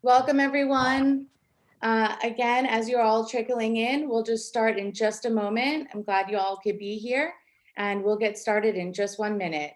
Welcome, everyone. Again, as you're all trickling in, we'll just start in just a moment. I'm glad you all could be here, and we'll get started in just 1 minute.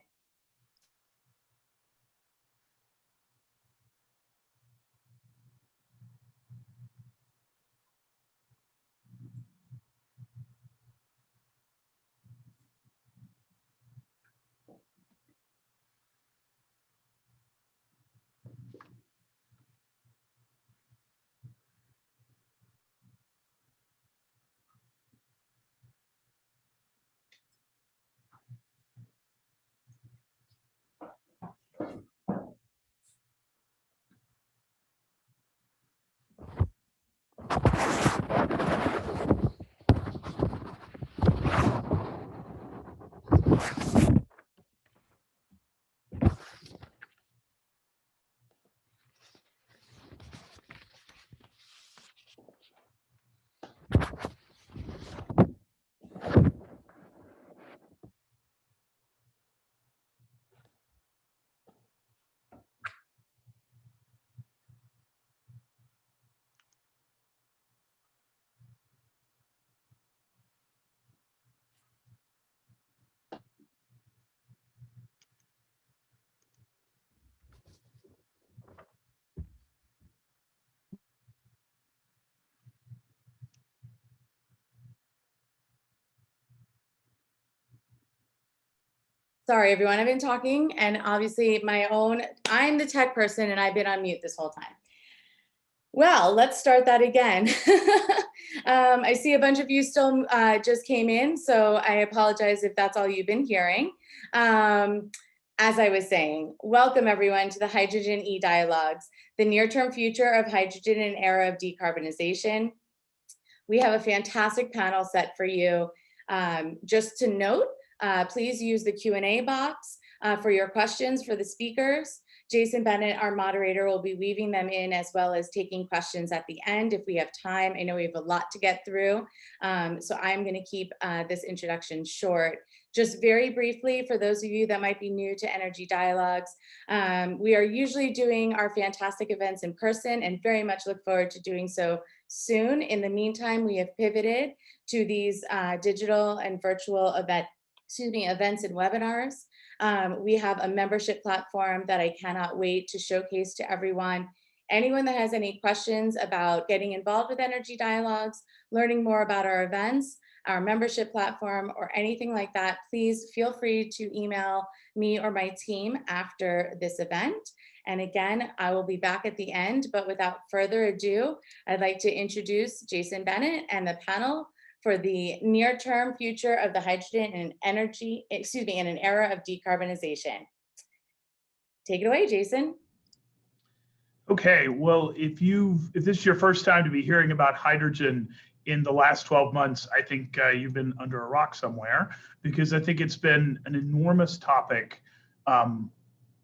Sorry, everyone, I've been talking, and obviously I'm the tech person, and I've been on mute this whole time. Well, let's start that again. I see a bunch of you still just came in, so I apologize if that's all you've been hearing. As I was saying, welcome everyone to the Hydrogen E-Dialogues, the near-term future of hydrogen in an era of decarbonization. We have a fantastic panel set for you. Just to note, please use the Q&A box for your questions for the speakers. Jason Bennett, our moderator, will be weaving them in as well as taking questions at the end if we have time. I know we have a lot to get through, so I'm going to keep this introduction short. Just very briefly, for those of you that might be new to Energy Dialogues, we are usually doing our fantastic events in person and very much look forward to doing so soon. In the meantime, we have pivoted to these digital and virtual events and webinars. We have a membership platform that I cannot wait to showcase to everyone. Anyone that has any questions about getting involved with Energy Dialogues, learning more about our events, our membership platform, or anything like that, please feel free to email me or my team after this event. And again, I will be back at the end, but without further ado, I'd like to introduce Jason Bennett and the panel for the near-term future of the hydrogen and in an era of decarbonization. Take it away, Jason. Okay, well, if this is your first time to be hearing about hydrogen in the last 12 months, I think you've been under a rock somewhere, because I think it's been an enormous topic, and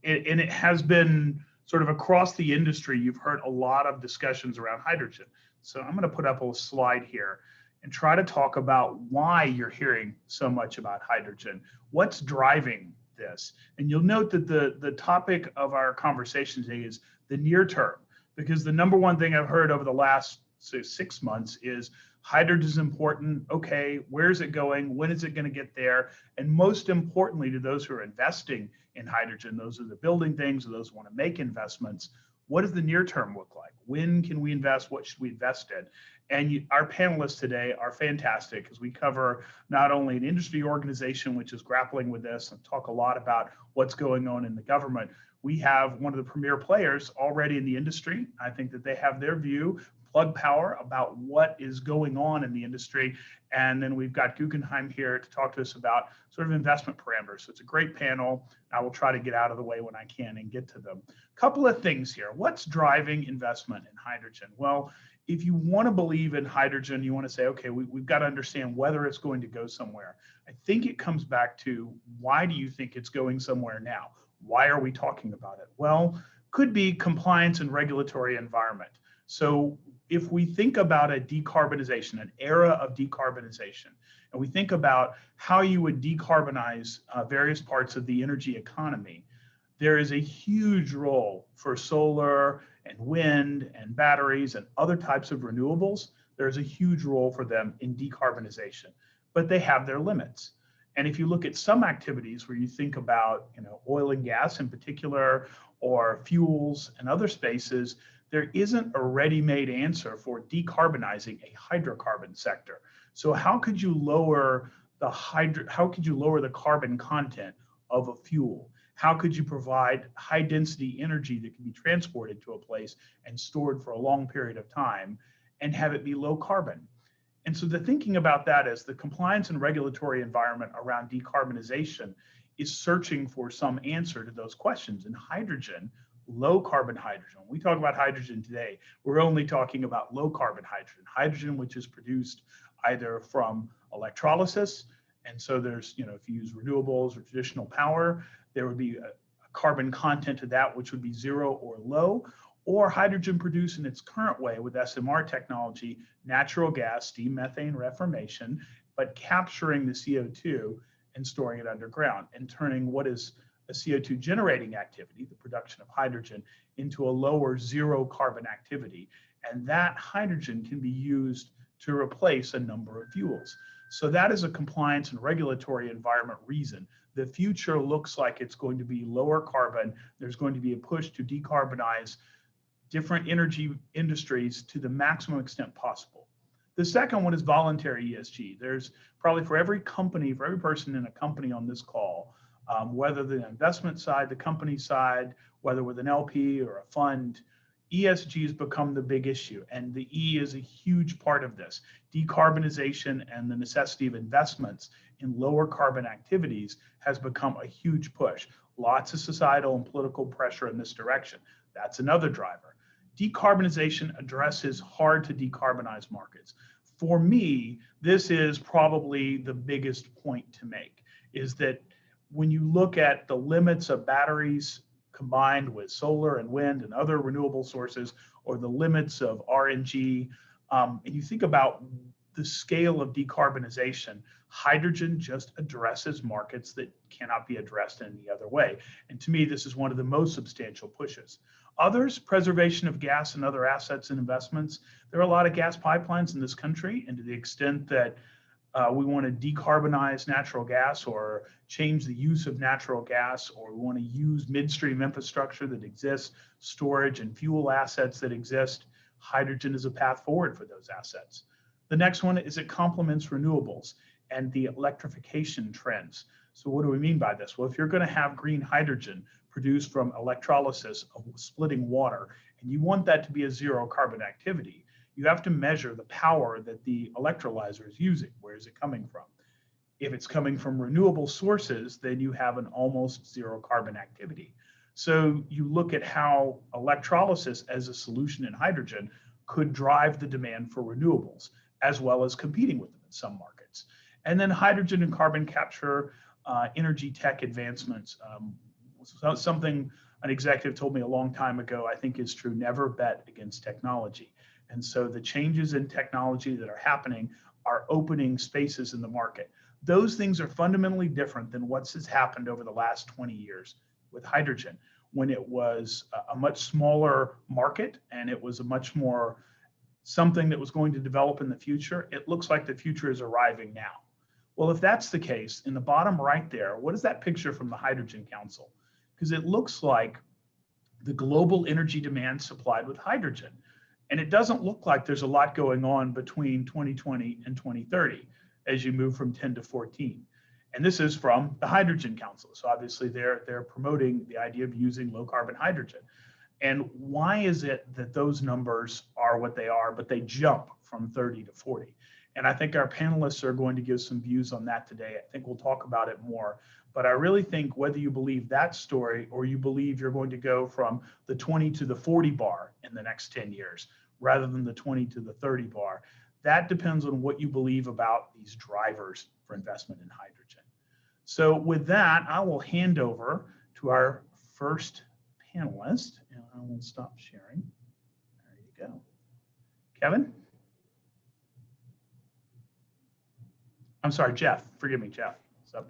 it has been sort of across the industry. You've heard a lot of discussions around hydrogen. So I'm going to put up a slide here and try to talk about why you're hearing so much about hydrogen, what's driving this. And you'll note that the topic of our conversation today is the near term, because the number one thing I've heard over the last 6 months is hydrogen is important. Okay, where's it going? When is it going to get there? And most importantly, to those who are investing in hydrogen, those are the building things, or those who want to make investments, what does the near term look like? When can we invest? What should we invest in? And our panelists today are fantastic, because we cover not only an industry organization which is grappling with this and talk a lot about what's going on in the government. We have one of the premier players already in the industry. I think that they have their view, Plug Power, about what is going on in the industry. And then we've got Guggenheim here to talk to us about sort of investment parameters. So it's a great panel. I will try to get out of the way when I can and get to them. A couple of things here. What's driving investment in hydrogen? Well, if you want to believe in hydrogen, you want to say, okay, we've got to understand whether it's going to go somewhere. I think it comes back to, why do you think it's going somewhere now? Why are we talking about it? Well, could be compliance and regulatory environment. So if we think about a decarbonization, an era of decarbonization, and we think about how you would decarbonize various parts of the energy economy, there is a huge role for solar and wind and batteries and other types of renewables, there's a huge role for them in decarbonization, but they have their limits. And if you look at some activities where you think about, oil and gas in particular, or fuels and other spaces, there isn't a ready-made answer for decarbonizing a hydrocarbon sector. So how could you lower the carbon content of a fuel? How could you provide high density energy that can be transported to a place and stored for a long period of time and have it be low carbon? And so the thinking about that is the compliance and regulatory environment around decarbonization is searching for some answer to those questions. And hydrogen, low carbon hydrogen, when we talk about hydrogen today, we're only talking about low carbon hydrogen, which is produced either from electrolysis. And so there's, if you use renewables or traditional power, there would be a carbon content to that, which would be zero or low, or hydrogen produced in its current way with SMR technology, natural gas, steam methane reformation, but capturing the CO2 and storing it underground and turning what is a CO2 generating activity, the production of hydrogen, into a lower zero carbon activity. And that hydrogen can be used to replace a number of fuels. So that is a compliance and regulatory environment reason. The future looks like it's going to be lower carbon. There's going to be a push to decarbonize different energy industries to the maximum extent possible. The second one is voluntary ESG. There's probably for every company, for every person in a company on this call, whether the investment side, the company side, whether with an LP or a fund, ESG has become the big issue, and the E is a huge part of this. Decarbonization and the necessity of investments in lower carbon activities has become a huge push. Lots of societal and political pressure in this direction. That's another driver. Decarbonization addresses hard to decarbonize markets. For me, this is probably the biggest point to make, is that when you look at the limits of batteries combined with solar and wind and other renewable sources, or the limits of RNG, and you think about the scale of decarbonization, hydrogen just addresses markets that cannot be addressed in any other way. And to me, this is one of the most substantial pushes. Others, preservation of gas and other assets and investments. There are a lot of gas pipelines in this country, and to the extent that we want to decarbonize natural gas or change the use of natural gas, or we want to use midstream infrastructure that exists, storage and fuel assets that exist, hydrogen is a path forward for those assets. The next one is it complements renewables and the electrification trends. So what do we mean by this? Well, if you're going to have green hydrogen produced from electrolysis of splitting water, and you want that to be a zero carbon activity, you have to measure the power that the electrolyzer is using. Where is it coming from? If it's coming from renewable sources, then you have an almost zero carbon activity. So you look at how electrolysis as a solution in hydrogen could drive the demand for renewables, as well as competing with them in some markets. And then hydrogen and carbon capture, energy tech advancements. Something an executive told me a long time ago, I think is true: never bet against technology. And so the changes in technology that are happening are opening spaces in the market. Those things are fundamentally different than what has happened over the last 20 years with hydrogen, when it was a much smaller market and it was a much more something that was going to develop in the future. It looks like the future is arriving now. Well, if that's the case, in the bottom right there, what is that picture from the Hydrogen Council? Because it looks like the global energy demand supplied with hydrogen. And it doesn't look like there's a lot going on between 2020 and 2030 as you move from 10 to 14. And this is from the Hydrogen Council. So obviously they're promoting the idea of using low carbon hydrogen. And why is it that those numbers are what they are, but they jump from 30 to 40? And I think our panelists are going to give some views on that today. I think we'll talk about it more. But I really think whether you believe that story or you believe you're going to go from the 20 to the 40 bar in the next 10 years, rather than the 20 to the 30 bar, that depends on what you believe about these drivers for investment in hydrogen. So with that, I will hand over to our first panelist, and I will stop sharing. There you go. Kevin? I'm sorry, Jeff. Forgive me, Jeff.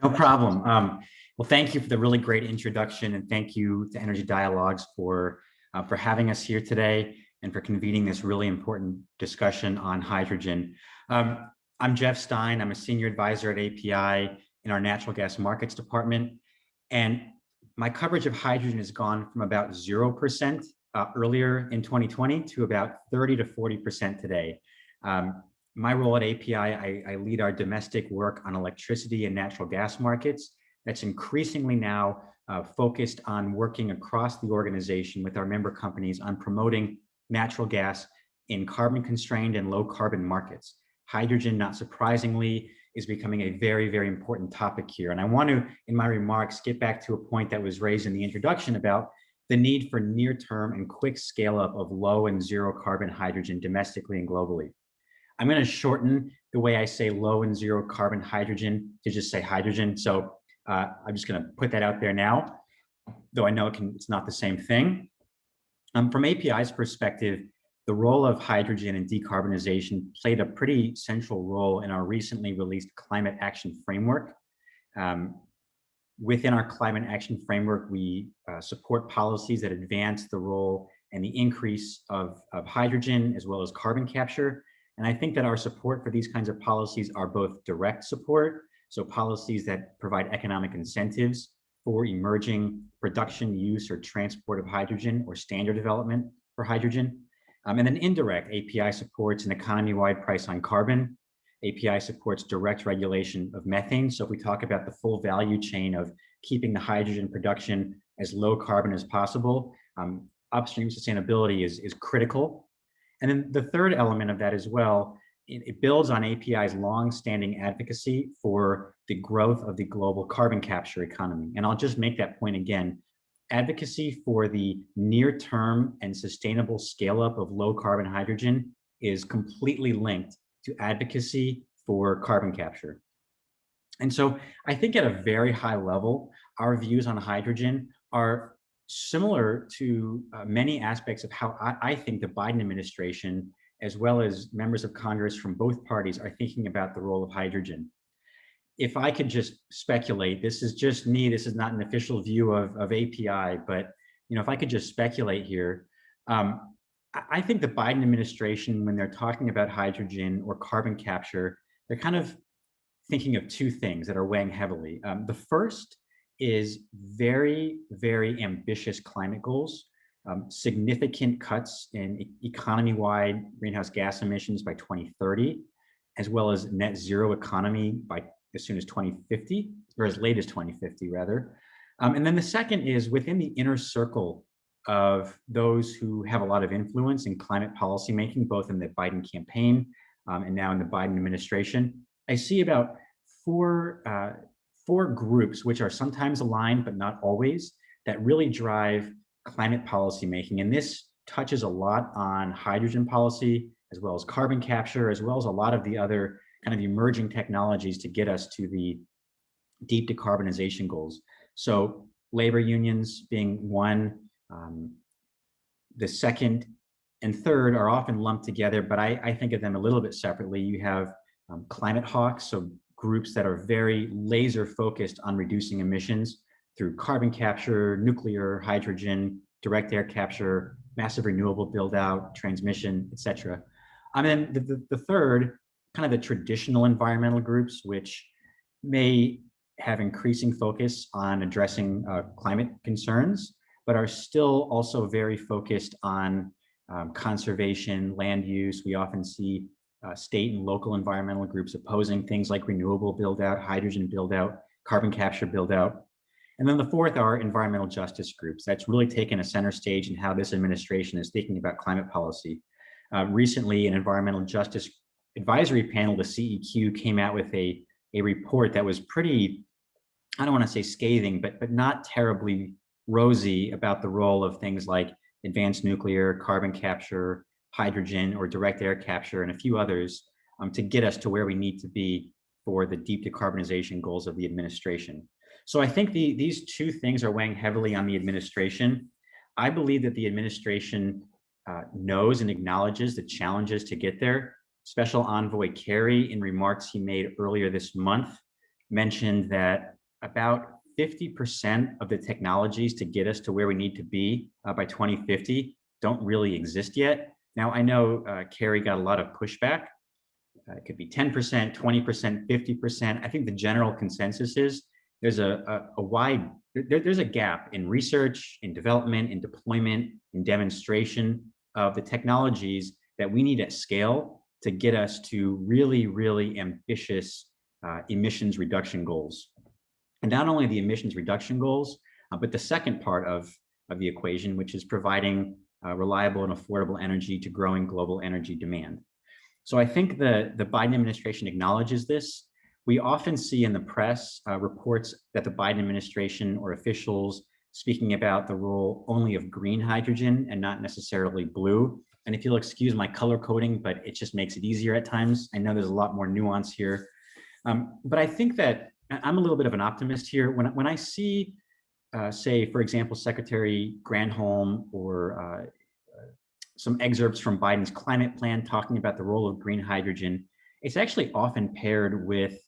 No problem. Well, thank you for the really great introduction, and thank you to Energy Dialogues for for having us here today and for convening this really important discussion on hydrogen. I'm Jeff Stein. I'm a senior advisor at API in our natural gas markets department. And my coverage of hydrogen has gone from about 0% earlier in 2020 to about 30 to 40% today. My role at API, I lead our domestic work on electricity and natural gas markets. That's increasingly now focused on working across the organization with our member companies on promoting natural gas in carbon-constrained and low-carbon markets. Hydrogen, not surprisingly, is becoming a very, very important topic here. And I want to, in my remarks, get back to a point that was raised in the introduction about the need for near-term and quick scale-up of low and zero-carbon hydrogen domestically and globally. I'm going to shorten the way I say low and zero-carbon hydrogen to just say hydrogen. So I'm just going to put that out there now, though I know it's not the same thing. From API's perspective, the role of hydrogen in decarbonization played a pretty central role in our recently released climate action framework. Within our climate action framework, we support policies that advance the role and the increase of hydrogen as well as carbon capture. And I think that our support for these kinds of policies are both direct support, so policies that provide economic incentives for emerging production, use, or transport of hydrogen or standard development for hydrogen. And then indirect, API supports an economy-wide price on carbon. API supports direct regulation of methane. So if we talk about the full value chain of keeping the hydrogen production as low carbon as possible, upstream sustainability is critical. And then the third element of that as well, it builds on API's long-standing advocacy for the growth of the global carbon capture economy. And I'll just make that point again. Advocacy for the near-term and sustainable scale-up of low-carbon hydrogen is completely linked to advocacy for carbon capture. And so I think at a very high level, our views on hydrogen are similar to many aspects of how I think the Biden administration, as well as members of Congress from both parties, are thinking about the role of hydrogen. If I could just speculate, this is just me, this is not an official view of API, but if I could just speculate here, I think the Biden administration, when they're talking about hydrogen or carbon capture, they're kind of thinking of two things that are weighing heavily. The first is very, very ambitious climate goals, significant cuts in economy-wide greenhouse gas emissions by 2030, as well as net zero economy by as soon as 2050, or as late as 2050 rather. And then the second is within the inner circle of those who have a lot of influence in climate policymaking, both in the Biden campaign and now in the Biden administration. I see about four groups, which are sometimes aligned, but not always, that really drive climate policymaking. And this touches a lot on hydrogen policy, as well as carbon capture, as well as a lot of the other kind of emerging technologies to get us to the deep decarbonization goals. So labor unions being one, the second and third are often lumped together, but I think of them a little bit separately. You have climate hawks, so groups that are very laser focused on reducing emissions through carbon capture, nuclear, hydrogen, direct air capture, massive renewable build out, transmission, et cetera. And then the third, kind of the traditional environmental groups, which may have increasing focus on addressing climate concerns, but are still also very focused on conservation, land use. We often see state and local environmental groups opposing things like renewable build out, hydrogen build out, carbon capture build out. And then the fourth are environmental justice groups. That's really taken a center stage in how this administration is thinking about climate policy. Recently, an environmental justice advisory panel, the CEQ, came out with a report that was pretty, I don't want to say scathing, but not terribly rosy about the role of things like advanced nuclear, carbon capture, hydrogen, or direct air capture, and a few others to get us to where we need to be for the deep decarbonization goals of the administration. So I think these two things are weighing heavily on the administration. I believe that the administration knows and acknowledges the challenges to get there. Special Envoy Kerry, in remarks he made earlier this month, mentioned that about 50% of the technologies to get us to where we need to be by 2050 don't really exist yet. Now, I know Carrie got a lot of pushback. It could be 10%, 20%, 50%. I think the general consensus is there's there's a gap in research, in development, in deployment, in demonstration of the technologies that we need at scale to get us to really, really ambitious emissions reduction goals. And not only the emissions reduction goals, but the second part of the equation, which is providing reliable and affordable energy to growing global energy demand. So I think the Biden administration acknowledges this. We often see in the press reports that the Biden administration or officials speaking about the role only of green hydrogen and not necessarily blue. And if you'll excuse my color coding, but it just makes it easier at times. I know there's a lot more nuance here. But I think that I'm a little bit of an optimist here. When I see, say, for example, Secretary Granholm or some excerpts from Biden's climate plan talking about the role of green hydrogen, it's actually often paired with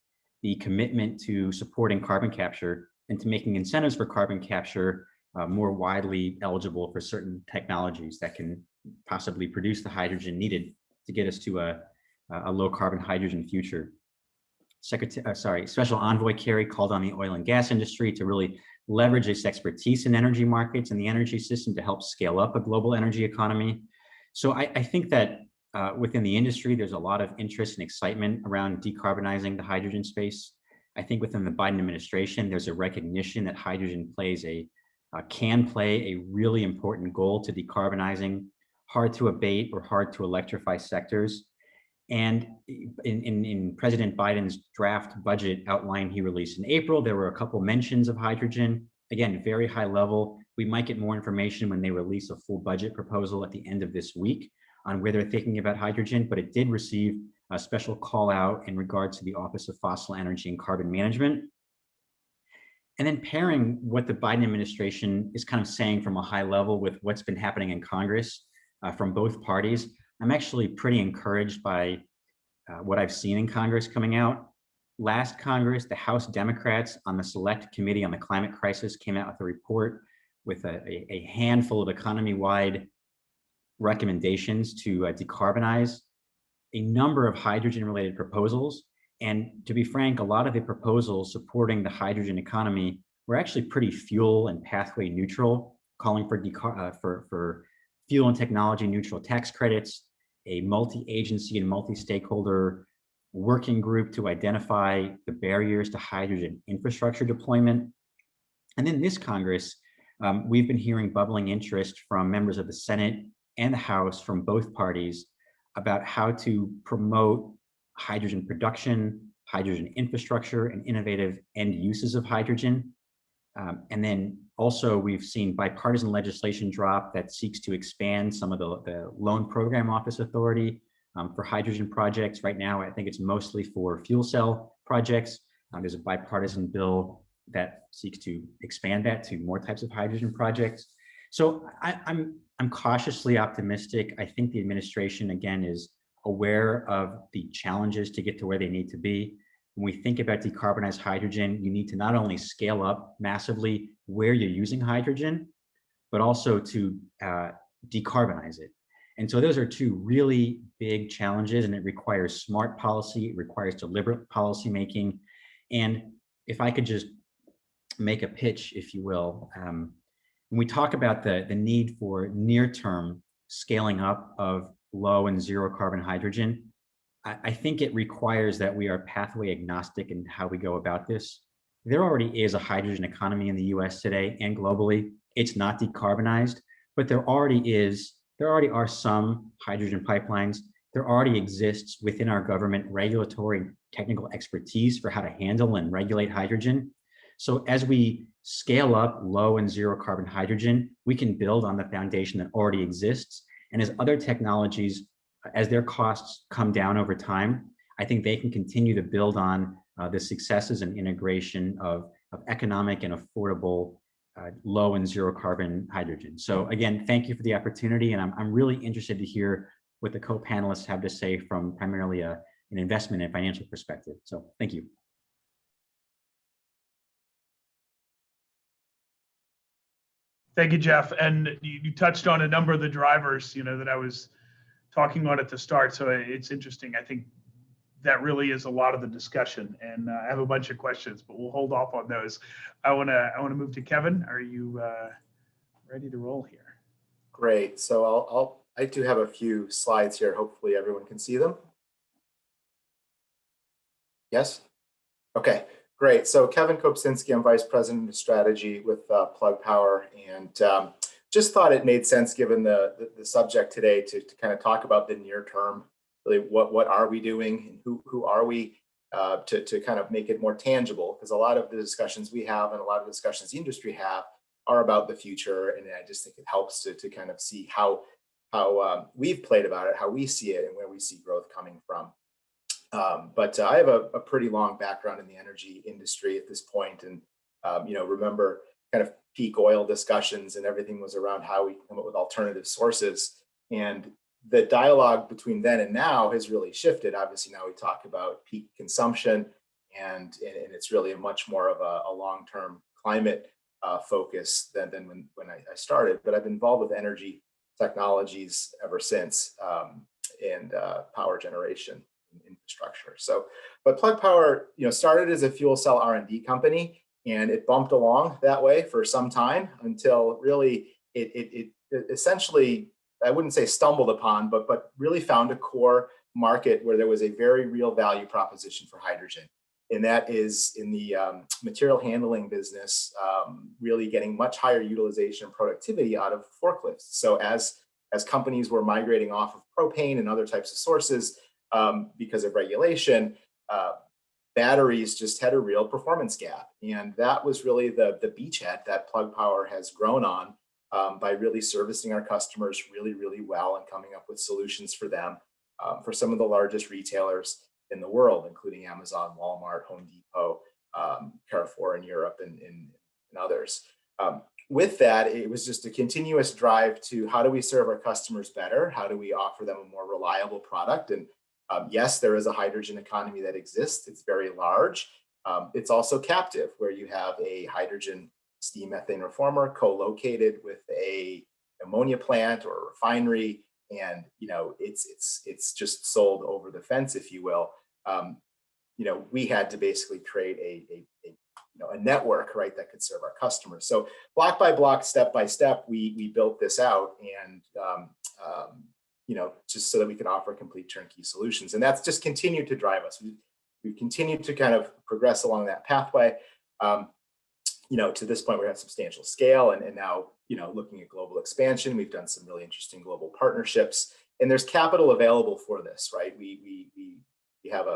the commitment to supporting carbon capture and to making incentives for carbon capture more widely eligible for certain technologies that can possibly produce the hydrogen needed to get us to a low carbon hydrogen future. Special Envoy Kerry called on the oil and gas industry to really leverage its expertise in energy markets and the energy system to help scale up a global energy economy. So I think that within the industry, there's a lot of interest and excitement around decarbonizing the hydrogen space. I think within the Biden administration, there's a recognition that hydrogen can play a really important goal to decarbonizing hard to abate or hard to electrify sectors. And in President Biden's draft budget outline he released in April, there were a couple mentions of hydrogen. Again, very high level. We might get more information when they release a full budget proposal at the end of this week on where they're thinking about hydrogen, but it did receive a special call out in regards to the Office of Fossil Energy and Carbon Management. And then pairing what the Biden administration is kind of saying from a high level with what's been happening in Congress from both parties, I'm actually pretty encouraged by what I've seen in Congress coming out. Last Congress, the House Democrats on the Select Committee on the Climate Crisis came out with a report with a handful of economy-wide recommendations to decarbonize a number of hydrogen-related proposals. And to be frank, a lot of the proposals supporting the hydrogen economy were actually pretty fuel and pathway neutral, calling for fuel and technology neutral tax credits, a multi-agency and multi-stakeholder working group to identify the barriers to hydrogen infrastructure deployment. And then this Congress, we've been hearing bubbling interest from members of the Senate and the House from both parties about how to promote hydrogen production, hydrogen infrastructure, and innovative end uses of hydrogen. And then also we've seen bipartisan legislation drop that seeks to expand some of the Loan Program Office authority for hydrogen projects. Right now, I think it's mostly for fuel cell projects. There's a bipartisan bill that seeks to expand that to more types of hydrogen projects. So I'm cautiously optimistic. I think the administration, again, is aware of the challenges to get to where they need to be. When we think about decarbonized hydrogen, you need to not only scale up massively where you're using hydrogen, but also to decarbonize it. And so those are two really big challenges, and it requires smart policy, it requires deliberate policy making. And if I could just make a pitch, if you will, when we talk about the need for near-term scaling up of low and zero carbon hydrogen, I think it requires that we are pathway agnostic in how we go about this. There already is a hydrogen economy in the US today and globally. It's not decarbonized, but there already are some hydrogen pipelines. There already exists within our government regulatory and technical expertise for how to handle and regulate hydrogen. So as we scale up low and zero carbon hydrogen, we can build on the foundation that already exists. And as other technologies, as their costs come down over time, I think they can continue to build on the successes and integration of economic and affordable low and zero carbon hydrogen. So again, thank you for the opportunity. And I'm really interested to hear what the co-panelists have to say from primarily an investment and financial perspective. So thank you. Thank you, Jeff. And you touched on a number of the drivers, that I was talking on at the start. So it's interesting. I think that really is a lot of the discussion, and I have a bunch of questions, but we'll hold off on those. I want to move to Kevin. Are you ready to roll here? Great. So I do have a few slides here. Hopefully everyone can see them. Yes? Okay, great. So Kevin Kopczynski, I'm Vice President of Strategy with Plug Power, and just thought it made sense given the subject today to kind of talk about the near term. Really, what are we doing and who are we, to kind of make it more tangible, because a lot of the discussions we have and a lot of discussions the industry have are about the future, and I just think it helps to kind of see how we've played about it, how we see it, and where we see growth coming from. But I have a pretty long background in the energy industry at this point, and remember kind of peak oil discussions, and everything was around how we come up with alternative sources. And the dialogue between then and now has really shifted. Obviously, now we talk about peak consumption, and it's really a much more of a long-term climate focus than when I started. But I've been involved with energy technologies ever since, and power generation infrastructure. So, but Plug Power, started as a fuel cell R&D company, and it bumped along that way for some time until really it essentially, I wouldn't say stumbled upon, but really found a core market where there was a very real value proposition for hydrogen. And that is in the material handling business, really getting much higher utilization and productivity out of forklifts. So as companies were migrating off of propane and other types of sources, because of regulation, batteries just had a real performance gap. And that was really the beachhead that Plug Power has grown on, by really servicing our customers really, really well and coming up with solutions for them, for some of the largest retailers in the world, including Amazon, Walmart, Home Depot, Carrefour in Europe, and others. With that, it was just a continuous drive to how do we serve our customers better? How do we offer them a more reliable product? And yes, there is a hydrogen economy that exists. It's very large. It's also captive, where you have a hydrogen steam methane reformer co-located with a ammonia plant or a refinery, and it's just sold over the fence, if you will. We had to basically create a network, right, that could serve our customers. So block by block, step by step, we built this out, and just so that we can offer complete turnkey solutions. And that's just continued to drive us. We've continued to kind of progress along that pathway. To this point, we have substantial scale, and now, looking at global expansion, we've done some really interesting global partnerships, and there's capital available for this, right? We have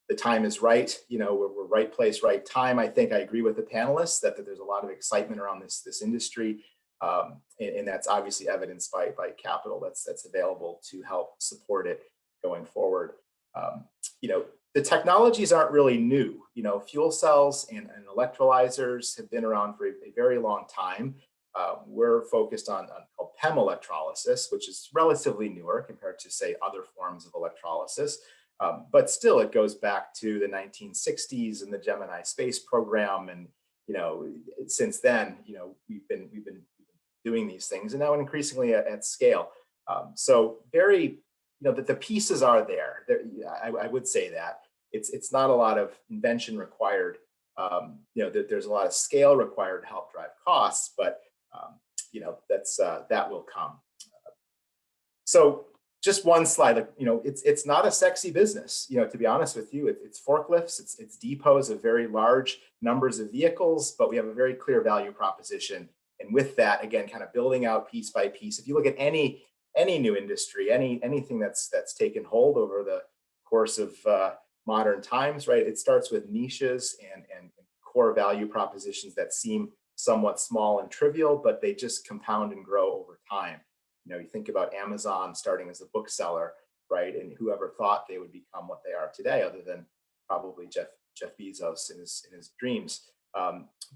the time is right, we're right place, right time. I think I agree with the panelists that there's a lot of excitement around this industry. And that's obviously evidenced by capital that's available to help support it going forward. The technologies aren't really new. Fuel cells and electrolyzers have been around for a very long time. We're focused on called PEM electrolysis, which is relatively newer compared to, say, other forms of electrolysis. But still, it goes back to the 1960s and the Gemini space program. And since then, we've been doing these things, and now increasingly at scale. So very, that the pieces are there. I would say that it's not a lot of invention required. There's a lot of scale required to help drive costs, but that will come. So just one slide, it's not a sexy business, to be honest with you. It's forklifts, it's depots of very large numbers of vehicles, but we have a very clear value proposition. And with that, again, kind of building out piece by piece. If you look at any new industry, anything that's taken hold over the course of modern times, right? It starts with niches and core value propositions that seem somewhat small and trivial, but they just compound and grow over time. You think about Amazon starting as a bookseller, right? And whoever thought they would become what they are today, other than probably Jeff Bezos in his dreams.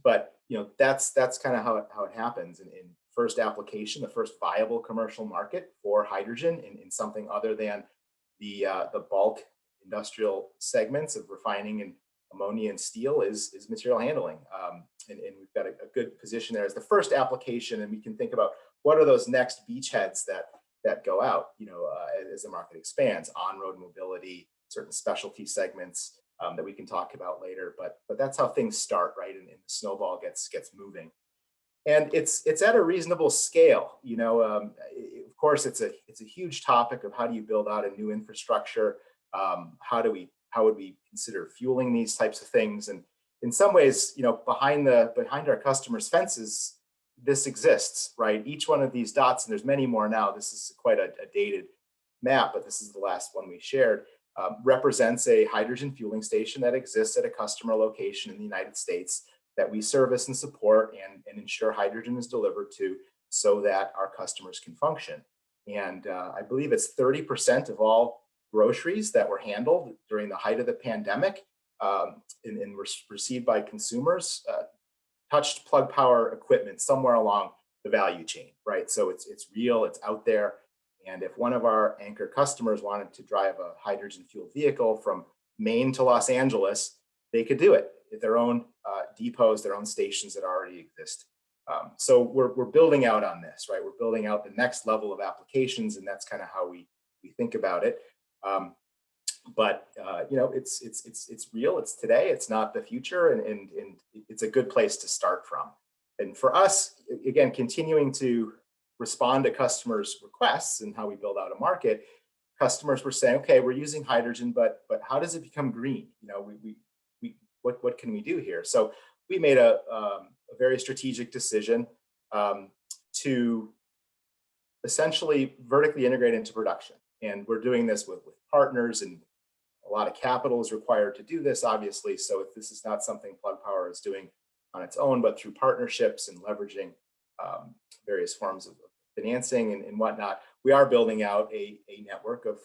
But that's kind of how it happens. And in first application, the first viable commercial market for hydrogen in something other than the bulk industrial segments of refining and ammonia and steel is material handling. we've got a good position there as the first application, and we can think about what are those next beachheads that go out, as the market expands, on-road mobility, certain specialty segments that we can talk about later. But that's how things start, right? And the snowball gets moving, and it's at a reasonable scale. Of course, it's a huge topic of how do you build out a new infrastructure. How would we consider fueling these types of things? And in some ways, behind our customers' fences, this exists, right? Each one of these dots, and there's many more now. This is quite a dated map, but this is the last one we shared. Represents a hydrogen fueling station that exists at a customer location in the United States that we service and support and ensure hydrogen is delivered to, so that our customers can function. And I believe it's 30% of all groceries that were handled during the height of the pandemic and were received by consumers touched Plug Power equipment somewhere along the value chain, right? So it's real, it's out there. And if one of our anchor customers wanted to drive a hydrogen fuel vehicle from Maine to Los Angeles, they could do it at their own depots, their own stations that already exist. So we're building out on this, right? We're building out the next level of applications, and that's kind of how we think about it. But it's real, it's today, it's not the future, and it's a good place to start from. And for us, again, continuing to respond to customers' requests and how we build out a market, customers were saying, okay, we're using hydrogen, but how does it become green? What can we do here? So we made a very strategic decision to essentially vertically integrate into production. And we're doing this with partners, and a lot of capital is required to do this, obviously. So if this is not something Plug Power is doing on its own, but through partnerships and leveraging various forms of financing and whatnot, we are building out a network of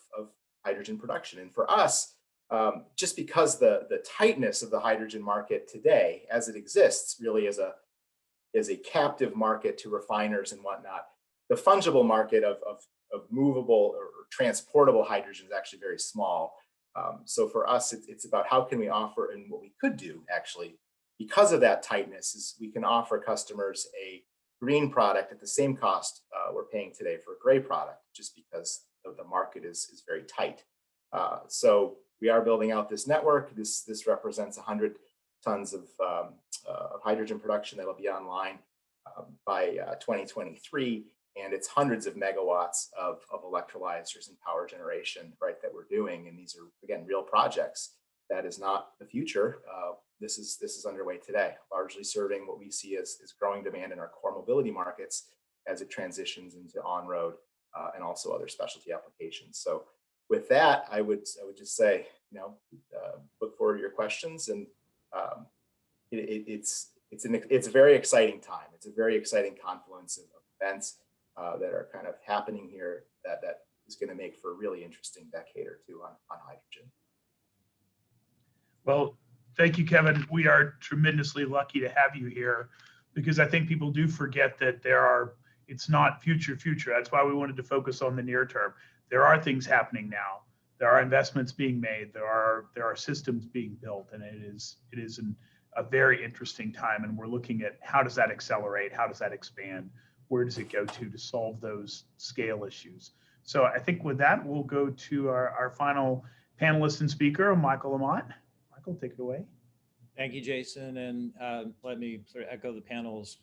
hydrogen production. And for us, just because the tightness of the hydrogen market today, as it exists, really as a captive market to refiners and whatnot, the fungible market of movable or transportable hydrogen is actually very small. So for us, it's about how can we offer, and what we could do actually, because of that tightness, is we can offer customers a green product at the same cost we're paying today for a gray product, just because the market is very tight. So we are building out this network. This represents 100 tons of hydrogen production that'll be online by 2023. And it's hundreds of megawatts of electrolyzers and power generation, right, that we're doing. And these are, again, real projects. That is not the future. This is underway today, largely serving what we see as growing demand in our core mobility markets as it transitions into on-road and also other specialty applications. So with that, I would just say, look forward to your questions. And it's a very exciting time. It's a very exciting confluence of events that are kind of happening here that is going to make for a really interesting decade or two on hydrogen. Well, thank you, Kevin. We are tremendously lucky to have you here, because I think people do forget that it's not future. That's why we wanted to focus on the near term. There are things happening now. There are investments being made. There are systems being built, and it is a very interesting time. And we're looking at how does that accelerate? How does that expand? Where does it go to solve those scale issues? So I think with that, we'll go to our final panelist and speaker, Michael Lamont. Michael, take it away. Thank you, Jason. And let me sort of echo the panel's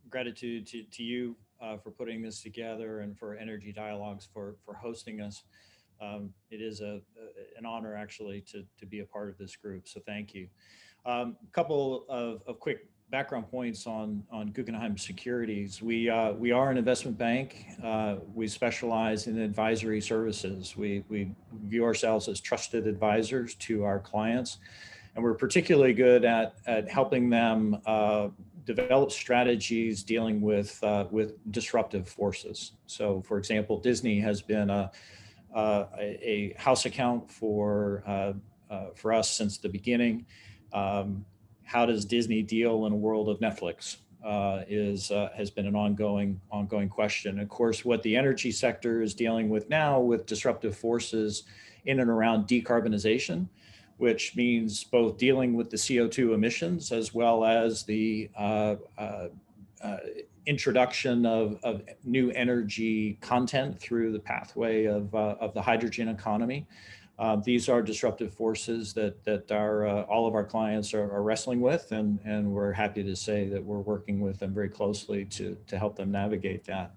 gratitude to you for putting this together, and for Energy Dialogues for hosting us. It is an honor, actually, to be a part of this group. So thank you. A couple of quick background points on Guggenheim Securities. We are an investment bank. We specialize in advisory services. We view ourselves as trusted advisors to our clients, and we're particularly good at helping them develop strategies dealing with disruptive forces. So, for example, Disney has been a house account for us since the beginning. How does Disney deal in a world of Netflix has been an ongoing question. Of course, what the energy sector is dealing with now with disruptive forces in and around decarbonization, which means both dealing with the CO2 emissions as well as the introduction of new energy content through the pathway of the hydrogen economy. These are disruptive forces that all of our clients are wrestling with, and we're happy to say that we're working with them very closely to help them navigate that.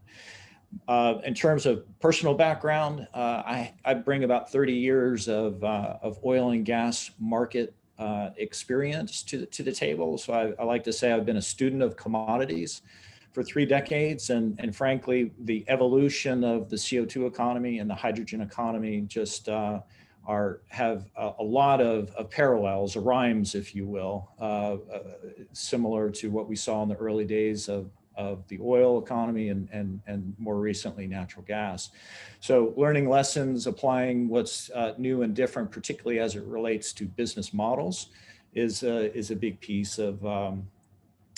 In terms of personal background, I bring about 30 years of oil and gas market experience to the table. So I like to say I've been a student of commodities for 3 decades, and frankly, the evolution of the CO2 economy and the hydrogen economy just have a lot of parallels, or rhymes, if you will, similar to what we saw in the early days of the oil economy and more recently natural gas. So learning lessons, applying what's new and different, particularly as it relates to business models, is a big piece of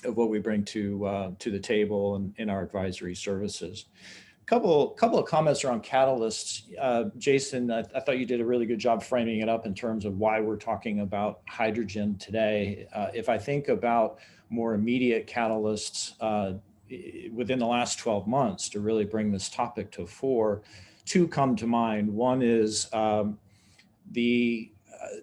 what we bring to the table and in our advisory services. Couple of comments around catalysts. Jason, I thought you did a really good job framing it up in terms of why we're talking about hydrogen today. If I think about more immediate catalysts within the last 12 months to really bring this topic to fore, 2 come to mind. One is the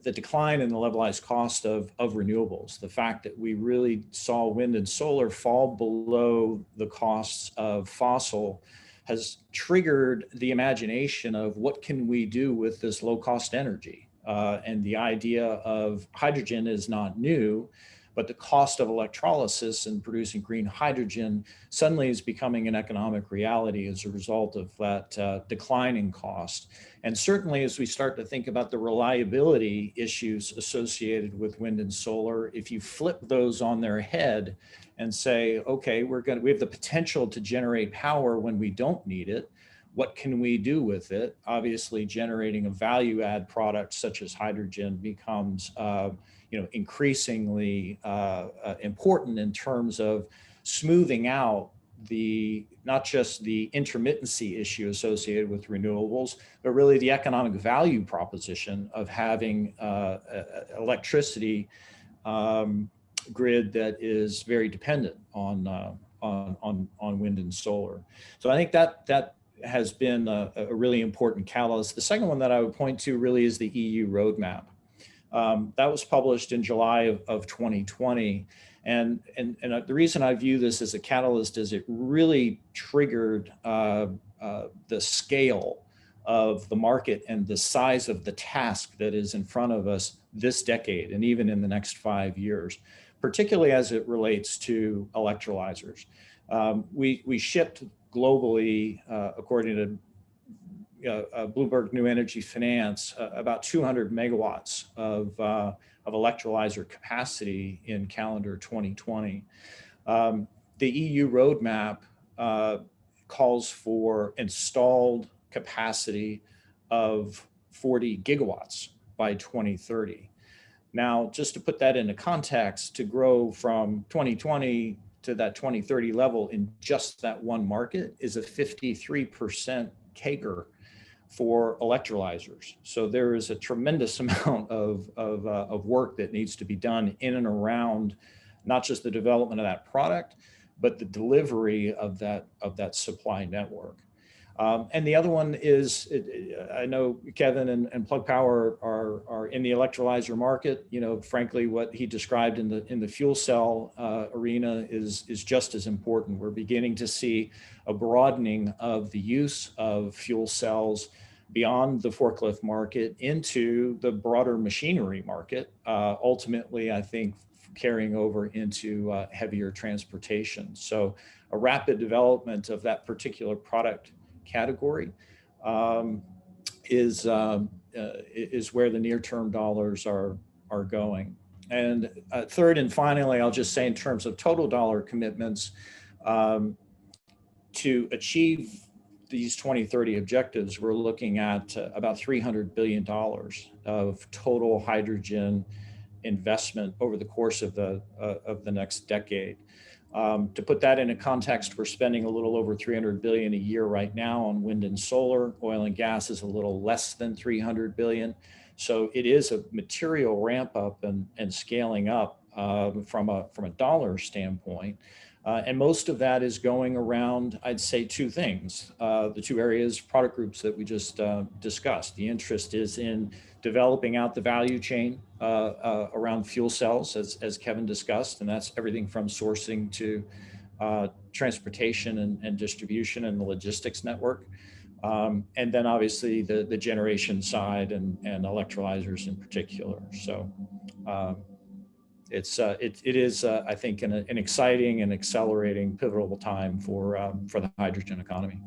decline in the levelized cost of renewables. The fact that we really saw wind and solar fall below the costs of fossil has triggered the imagination of what can we do with this low cost energy. And the idea of hydrogen is not new, but the cost of electrolysis and producing green hydrogen suddenly is becoming an economic reality as a result of that declining cost. And certainly as we start to think about the reliability issues associated with wind and solar, if you flip those on their head and say, okay, we have the potential to generate power when we don't need it, what can we do with it? Obviously, generating a value add product such as hydrogen becomes increasingly important in terms of smoothing out not just the intermittency issue associated with renewables, but really the economic value proposition of having electricity grid that is very dependent on wind and solar. So I think that has been a really important catalyst. The second one that I would point to really is the EU roadmap. That was published in July of 2020. And the reason I view this as a catalyst is it really triggered the scale of the market and the size of the task that is in front of us this decade and even in the next 5 years, particularly as it relates to electrolyzers. We shipped globally, according to Bloomberg New Energy Finance, about 200 megawatts of electrolyzer capacity in calendar 2020. The EU roadmap calls for installed capacity of 40 gigawatts by 2030. Now, just to put that into context, to grow from 2020 to that 2030 level in just that one market is a 53% CAGR for electrolyzers. So there is a tremendous amount of work that needs to be done in and around not just the development of that product, but the delivery of that supply network. And the other one is, I know Kevin and Plug Power are in the electrolyzer market. Frankly, what he described in the fuel cell arena is just as important. We're beginning to see a broadening of the use of fuel cells beyond the forklift market into the broader machinery market. Ultimately, I think carrying over into heavier transportation. So a rapid development of that particular product category is where the near-term dollars are going. And third and finally, I'll just say in terms of total dollar commitments, to achieve these 2030 objectives, we're looking at about $300 billion of total hydrogen investment over the course of the next decade. To put that into context, we're spending a little over $300 billion a year right now on wind and solar. Oil and gas is a little less than $300 billion. So it is a material ramp up and scaling up from a dollar standpoint. And most of that is going around, I'd say, two things. The two areas, product groups that we just discussed. The interest is in developing out the value chain around fuel cells, as Kevin discussed, and that's everything from sourcing to transportation and distribution and the logistics network. And then obviously the generation side and electrolyzers in particular. So it is, I think, an exciting and accelerating pivotal time for the hydrogen economy.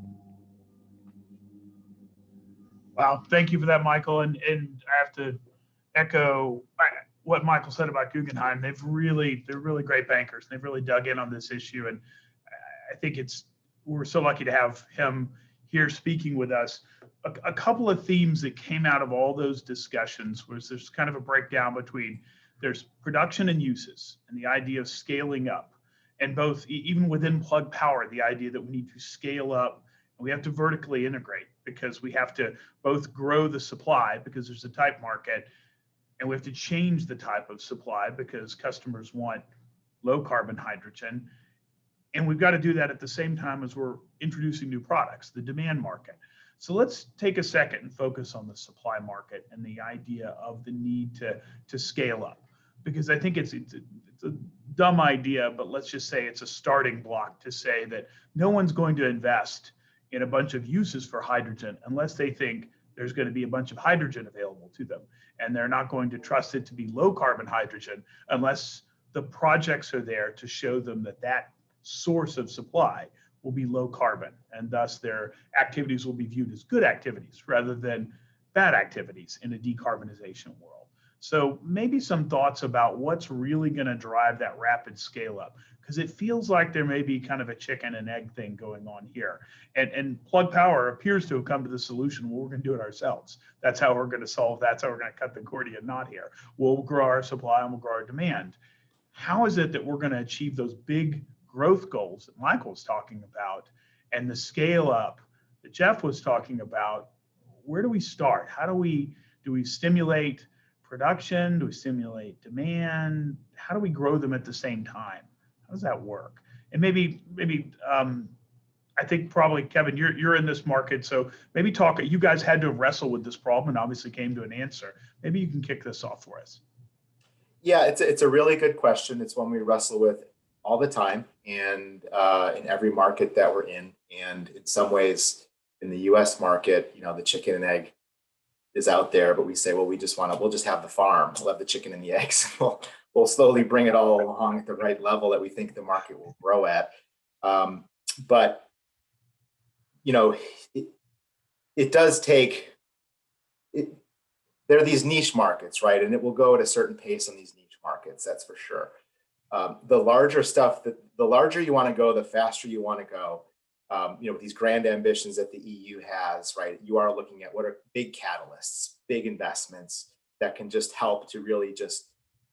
Wow, thank you for that, Michael. And I have to echo what Michael said about Guggenheim. They're really great bankers. They've really dug in on this issue, and I think we're so lucky to have him here speaking with us. A couple of themes that came out of all those discussions was there's kind of a breakdown between there's production and uses and the idea of scaling up, and both even within Plug Power, the idea that we need to scale up and we have to vertically integrate because we have to both grow the supply because there's a tight market, and we have to change the type of supply because customers want low carbon hydrogen. And we've got to do that at the same time as we're introducing new products, the demand market. So let's take a second and focus on the supply market and the idea of the need to scale up, because I think it's a dumb idea, but let's just say it's a starting block to say that no one's going to invest in a bunch of uses for hydrogen unless they think there's going to be a bunch of hydrogen available to them. And they're not going to trust it to be low carbon hydrogen unless the projects are there to show them that that source of supply will be low carbon, and thus their activities will be viewed as good activities rather than bad activities in a decarbonization world. So maybe some thoughts about what's really going to drive that rapid scale up, because it feels like there may be kind of a chicken and egg thing going on here. And Plug Power appears to have come to the solution, well, we're going to do it ourselves. That's how we're going to solve, that's how we're going to cut the Gordian knot here. We'll grow our supply and we'll grow our demand. How is it that we're going to achieve those big growth goals that Michael was talking about and the scale up that Jeff was talking about? Where do we start? How do we stimulate production? Do we stimulate demand? How do we grow them at the same time? How does that work? And maybe I think probably Kevin, you're in this market, so maybe talk. You guys had to wrestle with this problem and obviously came to an answer. Maybe you can kick this off for us. Yeah, it's a really good question. It's one we wrestle with all the time, and in every market that we're in. And in some ways, in the U.S. market, the chicken and egg is out there, but we say, well, we'll just have the farm. We'll have the chicken and the eggs. We'll slowly bring it all along at the right level that we think the market will grow at. But it does take it. There are these niche markets, right? And it will go at a certain pace on these niche markets, that's for sure. The larger stuff, the larger you want to go, the faster you want to go. With these grand ambitions that the EU has, right? You are looking at what are big catalysts, big investments that can just help to really just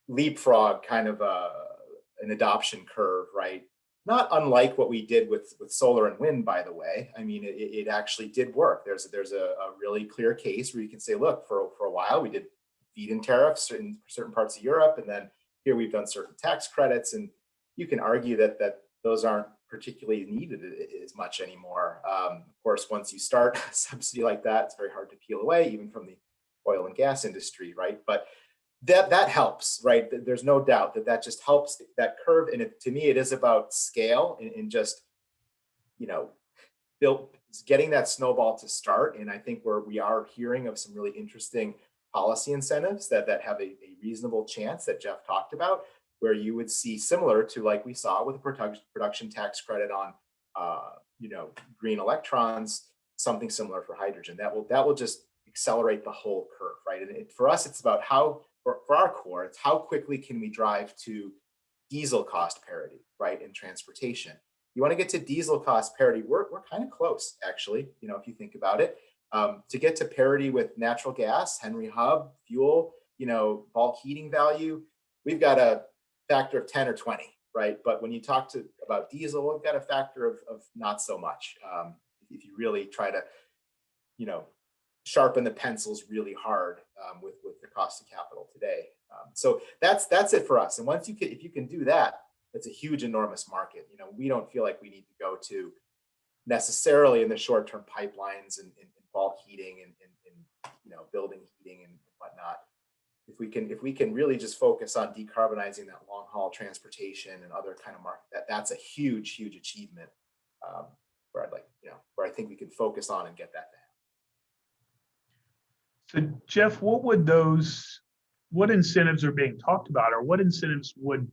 leapfrog kind of an adoption curve, right? Not unlike what we did with solar and wind, by the way. I mean, it actually did work. There's a really clear case where you can say, look, for a while we did feed-in tariffs in certain parts of Europe, and then here we've done certain tax credits, and you can argue that those aren't particularly needed as much anymore. Of course, once you start a subsidy like that, it's very hard to peel away, even from the oil and gas industry, right? But that helps, right? There's no doubt that just helps that curve. And to me, it is about scale and just, getting that snowball to start. And I think we are hearing of some really interesting policy incentives that have a reasonable chance that Jeff talked about, where you would see similar to like we saw with the production tax credit on, green electrons, something similar for hydrogen. That will just accelerate the whole curve, right? And for us, it's about for our core, it's how quickly can we drive to diesel cost parity, right, in transportation. You want to get to diesel cost parity, we're kind of close, actually, if you think about it. To get to parity with natural gas, Henry Hub, fuel, bulk heating value, we've got a factor of 10 or 20, right? But when you talk about diesel, we've got a factor of not so much. If you really try to, sharpen the pencils really hard with the cost of capital today. So that's it for us. And once if you can do that, it's a huge, enormous market. You know, we don't feel like we need to go to necessarily in the short term pipelines and bulk heating and you know, building heating and whatnot. If we can really just focus on decarbonizing that long haul transportation and other kind of market, that's a huge achievement where I'd like, you know, where I think we can focus on and get that to happen. So Jeff, what incentives are being talked about, or what incentives do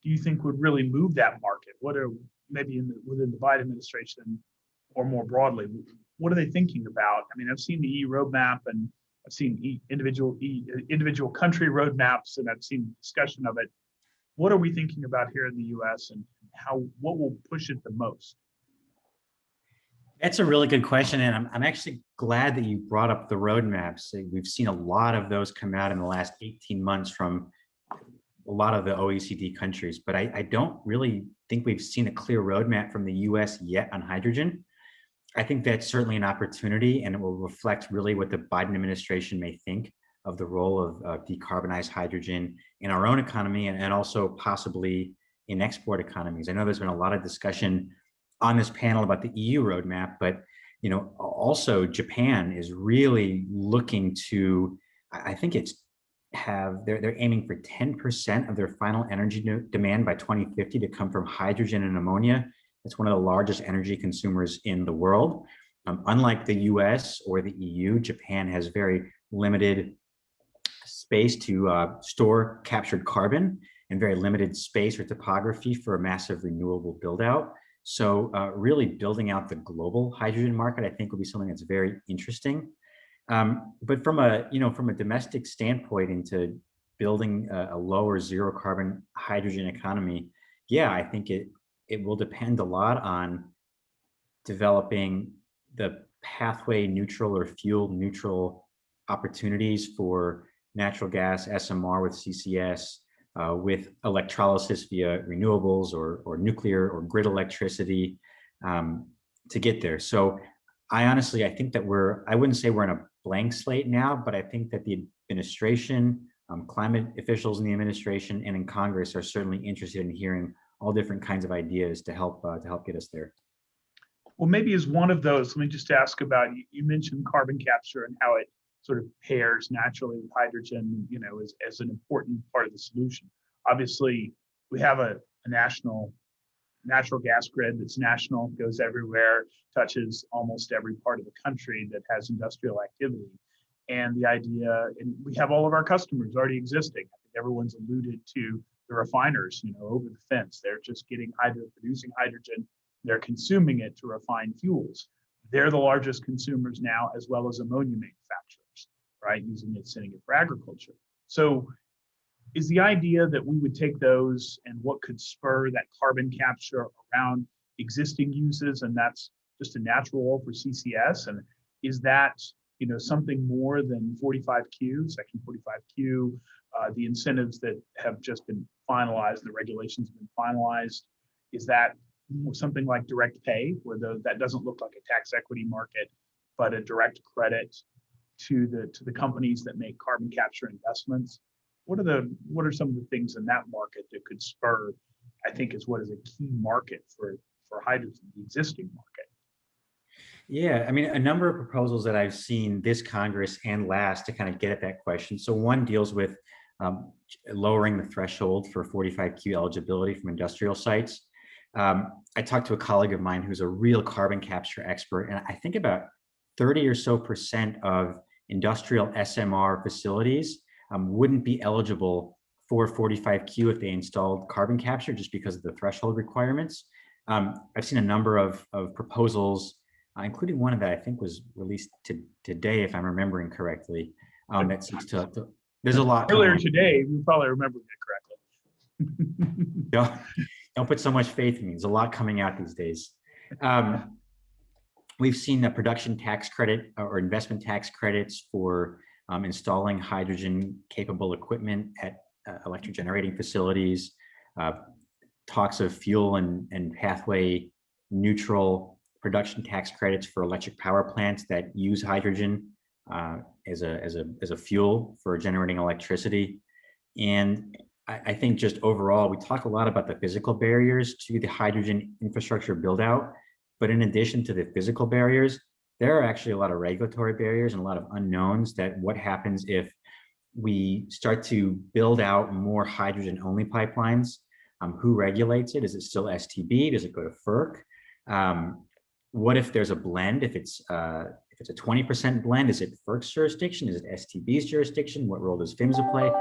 you think would really move that market? What are maybe within the Biden administration or more broadly, what are they thinking about? I mean, I've seen the EU roadmap and I've seen individual country roadmaps, and I've seen discussion of it. What are we thinking about here in the U.S. and what will push it the most? That's a really good question, and I'm actually glad that you brought up the roadmaps. We've seen a lot of those come out in the last 18 months from a lot of the OECD countries, but I don't really think we've seen a clear roadmap from the US yet on hydrogen. I think that's certainly an opportunity, and it will reflect really what the Biden administration may think of the role of decarbonized hydrogen in our own economy and also possibly in export economies. I know there's been a lot of discussion on this panel about the EU roadmap, but you know, also Japan is really looking to, I think they're aiming for 10% of their final energy demand by 2050 to come from hydrogen and ammonia. It's one of the largest energy consumers in the world. Unlike the US or the EU, Japan has very limited space to store captured carbon and very limited space or topography for a massive renewable build out. So really building out the global hydrogen market, I think will be something that's very interesting. But from a domestic standpoint into building a low or zero carbon hydrogen economy, yeah, I think it will depend a lot on developing the pathway neutral or fuel neutral opportunities for natural gas, SMR with CCS, with electrolysis via renewables or nuclear or grid electricity to get there. So I think that I wouldn't say we're in a blank slate now, but I think that the administration, climate officials in the administration and in Congress are certainly interested in hearing all different kinds of ideas to help get us there. Well, maybe as one of those, let me just ask about, you mentioned carbon capture and how it sort of pairs naturally with hydrogen, you know, as an important part of the solution. Obviously, we have a national natural gas grid that's national, goes everywhere, touches almost every part of the country that has industrial activity. And the idea, and we have all of our customers already existing. I think everyone's alluded to the refiners, you know, over the fence. They're just producing hydrogen. They're consuming it to refine fuels. They're the largest consumers now, as well as ammonia manufacturers, right? Using it, sending it for agriculture. So is the idea that we would take those and what could spur that carbon capture around existing uses, and that's just a natural role for CCS? And is that, you know, something more than 45Q, Section 45Q, the incentives that have just been finalized, the regulations have been finalized? Is that something like direct pay, where that doesn't look like a tax equity market, but a direct credit to the companies that make carbon capture investments? What are some of the things in that market that could spur, I think, is what is a key market for hydrogen, the existing market? Yeah, I mean, a number of proposals that I've seen this Congress and last to kind of get at that question. So one deals with lowering the threshold for 45Q eligibility from industrial sites. I talked to a colleague of mine who's a real carbon capture expert, and I think about 30% or so of industrial SMR facilities wouldn't be eligible for 45Q if they installed carbon capture just because of the threshold requirements. I've seen a number of proposals, including one that I think was released today, if I'm remembering correctly. That seems to there's a lot earlier today. You probably remember it correctly. Don't put so much faith in me. There's a lot coming out these days. We've seen a production tax credit or investment tax credits for installing hydrogen-capable equipment at electric generating facilities. Talks of fuel and pathway neutral production tax credits for electric power plants that use hydrogen as a fuel for generating electricity. And I think just overall, we talk a lot about the physical barriers to the hydrogen infrastructure build out, but in addition to the physical barriers, there are actually a lot of regulatory barriers and a lot of unknowns that what happens if we start to build out more hydrogen only pipelines. Who regulates it? Is it still STB? Does it go to FERC? What if there's a blend? If it's a 20% blend, is it FERC's jurisdiction? Is it STB's jurisdiction? What role does PHMSA play?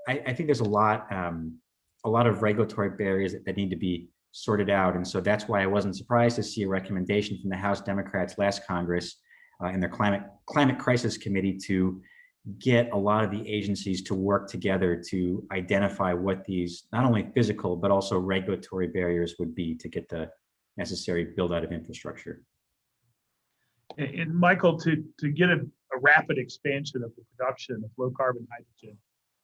I think there's a lot of regulatory barriers that need to be sorted out. And so that's why I wasn't surprised to see a recommendation from the House Democrats last Congress in their climate crisis committee to get a lot of the agencies to work together to identify what these not only physical but also regulatory barriers would be to get the necessary build out of infrastructure. And Michael, to get a rapid expansion of the production of low carbon hydrogen,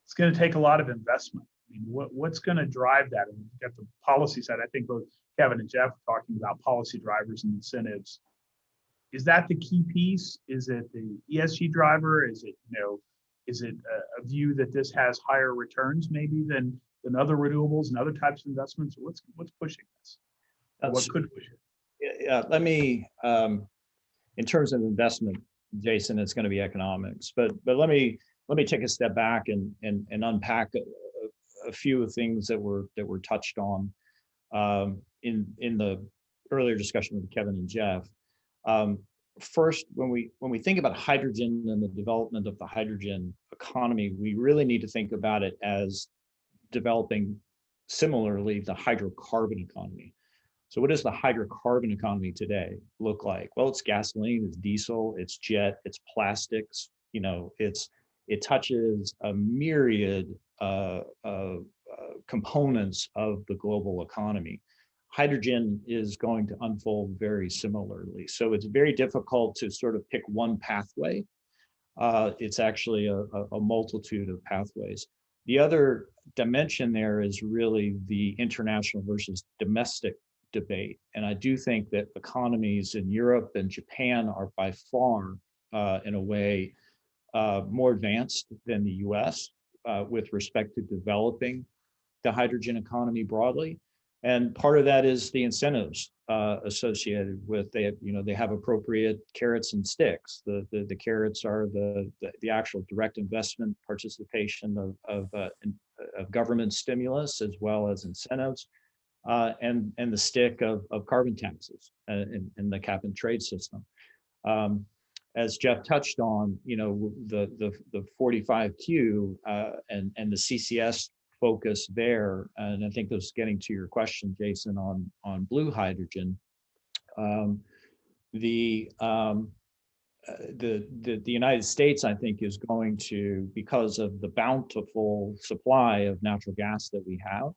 it's going to take a lot of investment. I mean, what's going to drive that? And we've got the policy side. I think both Kevin and Jeff are talking about policy drivers and incentives. Is that the key piece? Is it the ESG driver? Is it, is it a view that this has higher returns maybe than other renewables and other types of investments? What's pushing this? What could push it? Yeah, let me, in terms of investment, Jason, it's going to be economics. But let me take a step back and unpack a few of things that were touched on in the earlier discussion with Kevin and Jeff. First, when we think about hydrogen and the development of the hydrogen economy, we really need to think about it as developing similarly the hydrocarbon economy. So what does the hydrocarbon economy today look like? Well, it's gasoline, it's diesel, it's jet, it's plastics. It touches a myriad of components of the global economy. Hydrogen is going to unfold very similarly. So it's very difficult to sort of pick one pathway. It's actually a multitude of pathways. The other dimension there is really the international versus domestic debate. And I do think that economies in Europe and Japan are by far, in a way, more advanced than the US with respect to developing the hydrogen economy broadly. And part of that is the incentives associated with they have appropriate carrots and sticks. The carrots are the actual direct investment participation of government stimulus as well as incentives, and the stick of carbon taxes in the cap and trade system. As Jeff touched on, the 45Q and the CCS focus there, and I think this is getting to your question, Jason, on blue hydrogen. The United States, I think, is going to, because of the bountiful supply of natural gas that we have,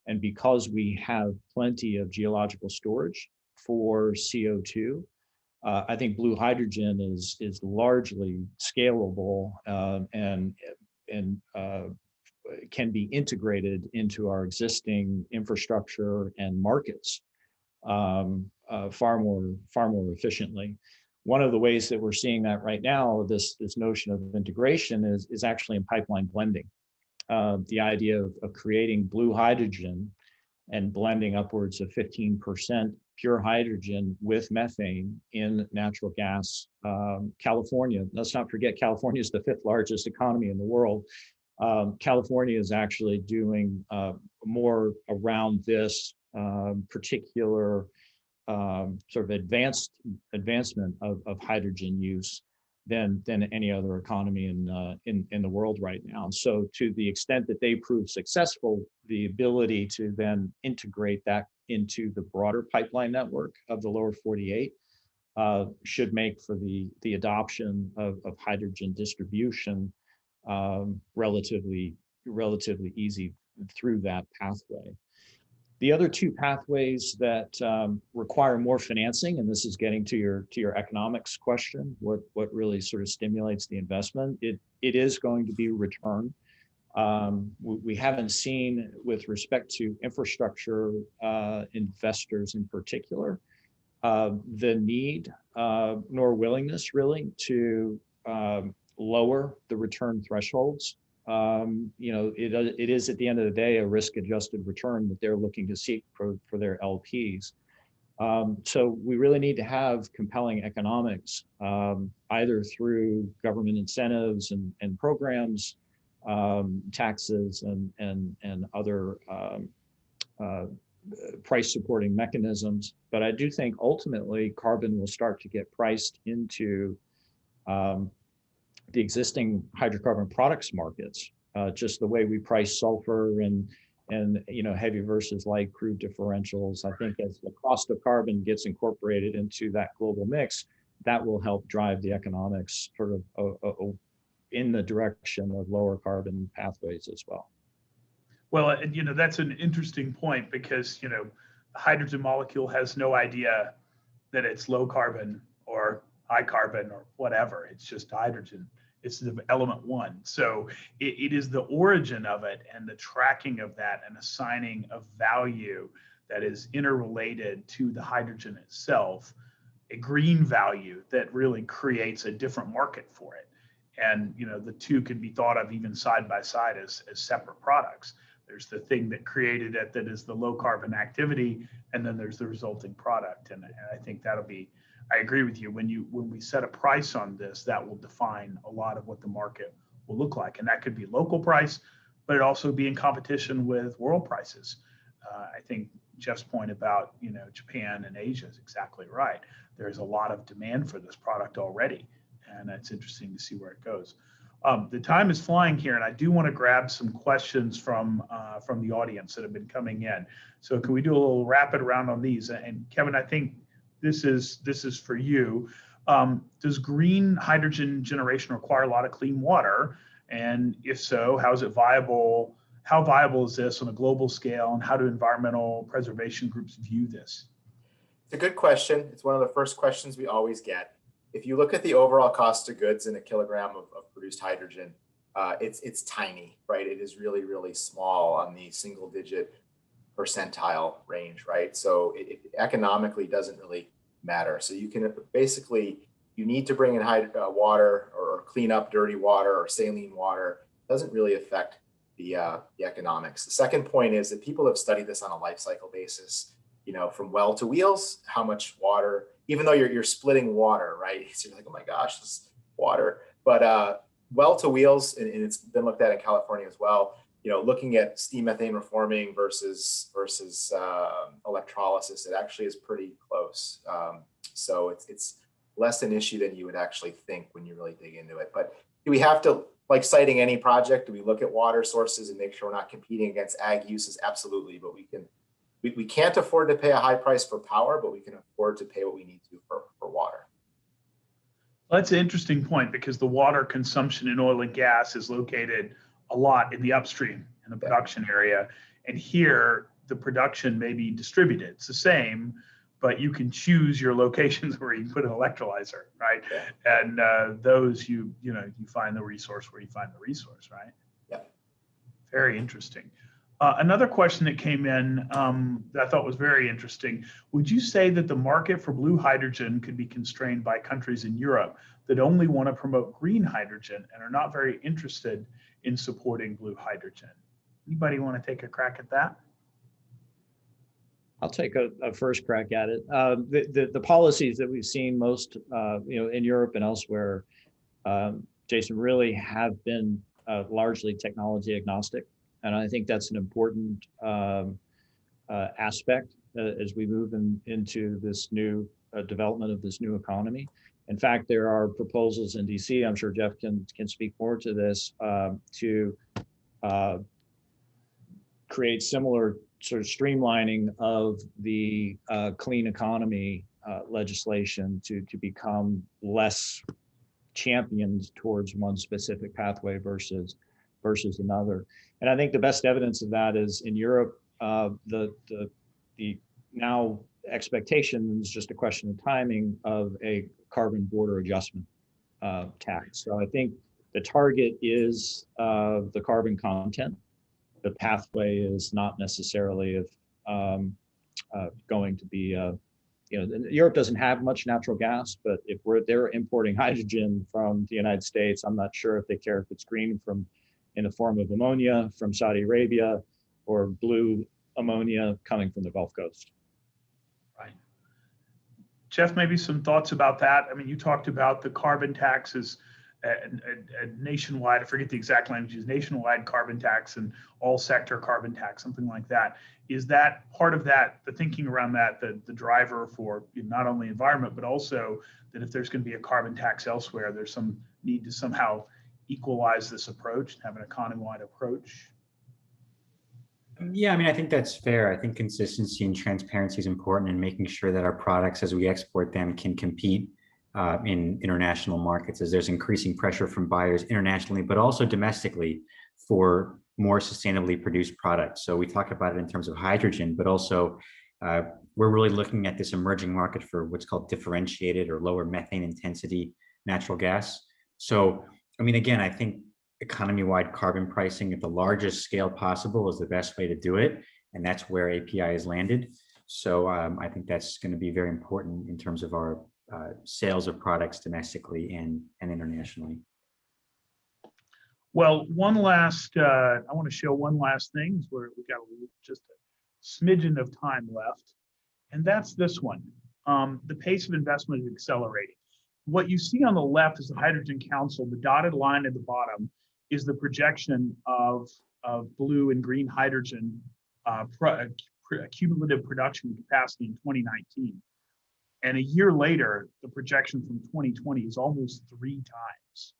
and because we have plenty of geological storage for CO2, I think blue hydrogen is largely scalable and can be integrated into our existing infrastructure and markets far more efficiently. One of the ways that we're seeing that right now, this notion of integration is actually in pipeline blending. The idea of creating blue hydrogen and blending upwards of 15% pure hydrogen with methane in natural gas. California, let's not forget, California is the 5th largest economy in the world. California is actually doing more around this particular sort of advancement of hydrogen use than any other economy in the world right now. So to the extent that they prove successful, the ability to then integrate that into the broader pipeline network of the lower 48 should make for the adoption of hydrogen distribution relatively easy through that pathway. The other two pathways that require more financing, and this is getting to your economics question, what really sort of stimulates the investment, it is going to be return. We haven't seen, with respect to infrastructure investors in particular, the need nor willingness really to lower the return thresholds. It is at the end of the day a risk-adjusted return that they're looking to seek for their LPs. So we really need to have compelling economics, either through government incentives and programs, taxes, and other price supporting mechanisms. But I do think ultimately carbon will start to get priced into the existing hydrocarbon products markets, just the way we price sulfur and heavy versus light crude differentials. I think as the cost of carbon gets incorporated into that global mix, that will help drive the economics sort of in the direction of lower carbon pathways as well. Well, and that's an interesting point because the hydrogen molecule has no idea that it's low carbon or high carbon or whatever. It's just hydrogen. It's the element one. So it is the origin of it and the tracking of that and assigning of value that is interrelated to the hydrogen itself, a green value that really creates a different market for it. And the two can be thought of even side by side as separate products. There's the thing that created it that is the low carbon activity, and then there's the resulting product. And I think I agree with you. When we set a price on this, that will define a lot of what the market will look like. And that could be local price, but it also be in competition with world prices. I think Jeff's point about Japan and Asia is exactly right. There's a lot of demand for this product already, and it's interesting to see where it goes. The time is flying here, and I do want to grab some questions from the audience that have been coming in. So can we do a little rapid round on these? And Kevin, I think this is for you. Does green hydrogen generation require a lot of clean water? And if so, how is it viable? How viable is this on a global scale? And how do environmental preservation groups view this? It's a good question. It's one of the first questions we always get. If you look at the overall cost of goods in a kilogram of produced hydrogen, it's tiny, right? It is really, really small on the single digit percentile range, right? So it economically doesn't really matter. So you can basically, you need to bring in water or clean up dirty water or saline water. It doesn't really affect the economics. The second point is that people have studied this on a life cycle basis, from well to wheels, how much water, even though you're splitting water, right? So you're like, oh my gosh, this water. But well to wheels, and it's been looked at in California as well, looking at steam methane reforming versus electrolysis, it actually is pretty close. So it's less an issue than you would actually think when you really dig into it. But do we have to, like citing any project, do we look at water sources and make sure we're not competing against ag uses? Absolutely, but we can't afford to pay a high price for power, but we can afford to pay what we need to for water. Well, that's an interesting point because the water consumption in oil and gas is located a lot in the upstream in the production area. And here the production may be distributed. It's the same, but you can choose your locations where you can put an electrolyzer, right? Yeah. And those you find the resource where you find the resource, right? Yeah. Very interesting. Another question that came in that I thought was very interesting. Would you say that the market for blue hydrogen could be constrained by countries in Europe that only want to promote green hydrogen and are not very interested in supporting blue hydrogen? Anybody want to take a crack at that? I'll take a first crack at it. The policies that we've seen most, in Europe and elsewhere, Jason, really have been largely technology agnostic. And I think that's an important aspect as we move into this new development of this new economy. In fact, there are proposals in DC, I'm sure Jeff can speak more to this, to create similar sort of streamlining of the clean economy legislation to become less championed towards one specific pathway versus another. And I think the best evidence of that is in Europe, the now expectation is just a question of timing of a carbon border adjustment tax. So I think the target is the carbon content. The pathway is not necessarily going to be Europe doesn't have much natural gas, but if they're importing hydrogen from the United States, I'm not sure if they care if it's green in the form of ammonia from Saudi Arabia or blue ammonia coming from the Gulf Coast. Right. Jeff, maybe some thoughts about that. I mean, you talked about the carbon taxes, nationwide, I forget the exact languages, nationwide carbon tax and all sector carbon tax, something like that. Is that part of that, the thinking around that, the driver for not only environment, but also that if there's going to be a carbon tax elsewhere, there's some need to somehow equalize this approach and have an economy-wide approach? Yeah, I mean, I think that's fair. I think consistency and transparency is important, and making sure that our products, as we export them, can compete in international markets, as there's increasing pressure from buyers internationally, but also domestically for more sustainably produced products. So we talk about it in terms of hydrogen, but also we're really looking at this emerging market for what's called differentiated or lower methane intensity natural gas. So, I mean, again, I think economy-wide carbon pricing at the largest scale possible is the best way to do it. And that's where API has landed. So I think that's going to be very important in terms of our sales of products domestically and internationally. Well, one last, I want to show one last thing where we got just a smidgen of time left, and that's this one. The pace of investment is accelerating. What you see on the left is the Hydrogen Council. The dotted line at the bottom is the projection of blue and green hydrogen cumulative production capacity in 2019. And a year later, the projection from 2020 is almost 3 times.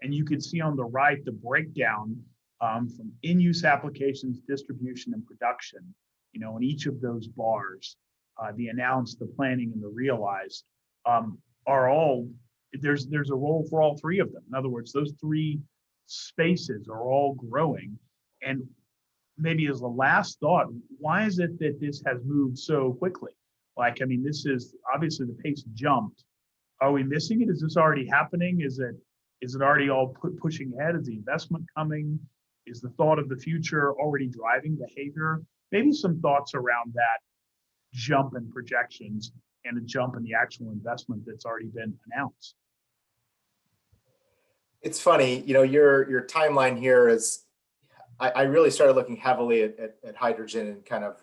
And you can see on the right the breakdown from in-use applications, distribution, and production. In each of those bars, the announced, the planning, and the realized are all, there's a role for all 3 of them. In other words, those 3 spaces are all growing. And maybe as the last thought, why is it that this has moved so quickly? Like, I mean, this is obviously the pace jumped. Are we missing it? Is this already happening? Is it already all pushing ahead? Is the investment coming? Is the thought of the future already driving behavior? Maybe some thoughts around that jump in projections and a jump in the actual investment that's already been announced. It's funny, your timeline here is, I really started looking heavily at hydrogen in kind of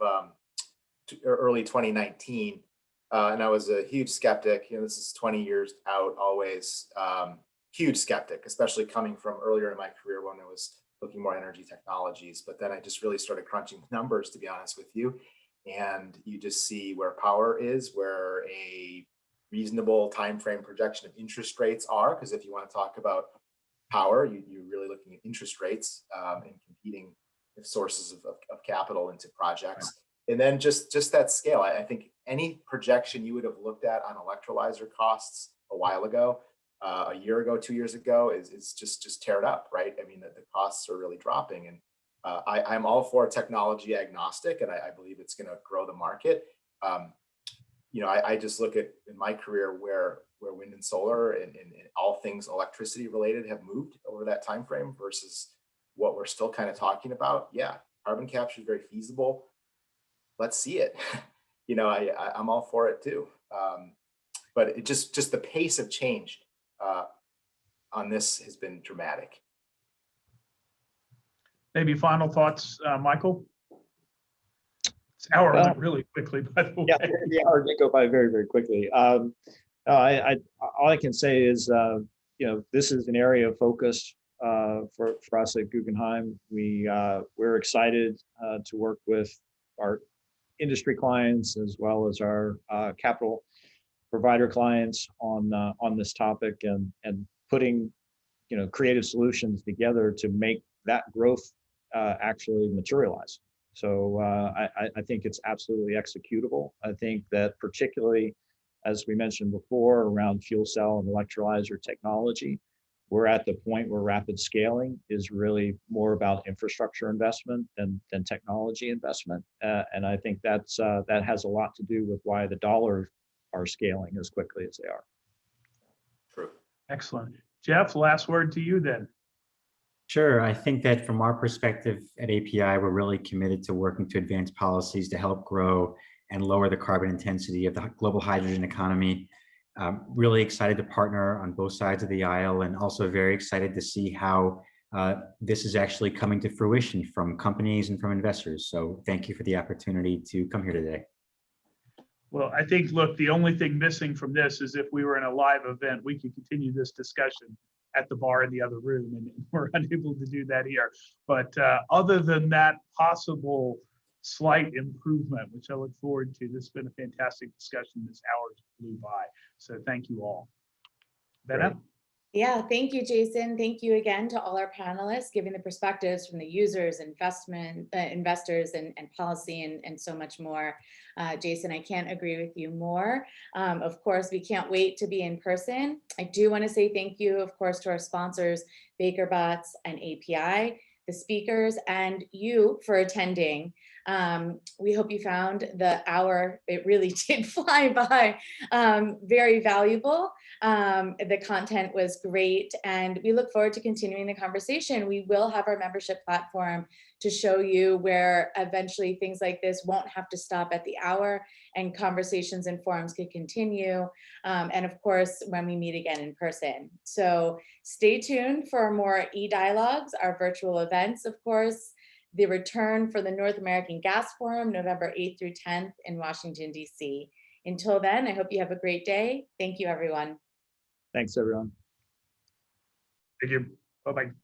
early 2019. And I was a huge skeptic. This is 20 years out always. Huge skeptic, especially coming from earlier in my career when I was looking more energy technologies. But then I just really started crunching numbers, to be honest with you. And you just see where power is, where a reasonable time frame projection of interest rates are. Because if you want to talk about power, you're really looking at interest rates and competing sources of capital into projects. And then just that scale. I think any projection you would have looked at on electrolyzer costs a while ago, a year ago, 2 years ago, is just tear it up, right? I mean, the costs are really dropping. And I'm all for technology agnostic, and I believe it's going to grow the market. I just look at in my career where wind and solar and all things electricity related have moved over that time frame versus what we're still kind of talking about. Yeah, carbon capture is very feasible. Let's see it. I'm all for it too. But it just the pace of change on this has been dramatic. Maybe final thoughts, Michael? It's hour went really quickly, by the way. Yeah, the hour did go by very, very quickly. All I can say is, this is an area of focus for us at Guggenheim. We're excited to work with our industry clients as well as our capital provider clients on this topic and putting creative solutions together to make that growth actually materialize. So I think it's absolutely executable. I think that particularly, as we mentioned before, around fuel cell and electrolyzer technology, we're at the point where rapid scaling is really more about infrastructure investment than technology investment. And I think that has a lot to do with why the dollars are scaling as quickly as they are. True. Excellent. Jeff, last word to you then. Sure. I think that from our perspective at API, we're really committed to working to advance policies to help grow and lower the carbon intensity of the global hydrogen economy. Really excited to partner on both sides of the aisle, and also very excited to see how this is actually coming to fruition from companies and from investors. So thank you for the opportunity to come here today. Well, I think, look, the only thing missing from this is if we were in a live event, we could continue this discussion at the bar in the other room, and we're unable to do that here. But other than that possible slight improvement, which I look forward to, this has been a fantastic discussion. This hour flew by. So thank you all. Bennett? Yeah, thank you, Jason. Thank you again to all our panelists, giving the perspectives from the users, investors, and policy, and so much more. Jason, I can't agree with you more. Of course, we can't wait to be in person. I do want to say thank you, of course, to our sponsors, Baker Botts and API, the speakers, and you for attending. We hope you found the hour, it really did fly by, very valuable. The content was great, and we look forward to continuing the conversation. We will have our membership platform to show you where eventually things like this won't have to stop at the hour, and conversations and forums can continue. And of course, when we meet again in person. So stay tuned for more e-dialogues, our virtual events, of course, the return for the North American Gas Forum, November 8th through 10th in Washington, DC. Until then, I hope you have a great day. Thank you, everyone. Thanks, everyone. Thank you. Bye-bye.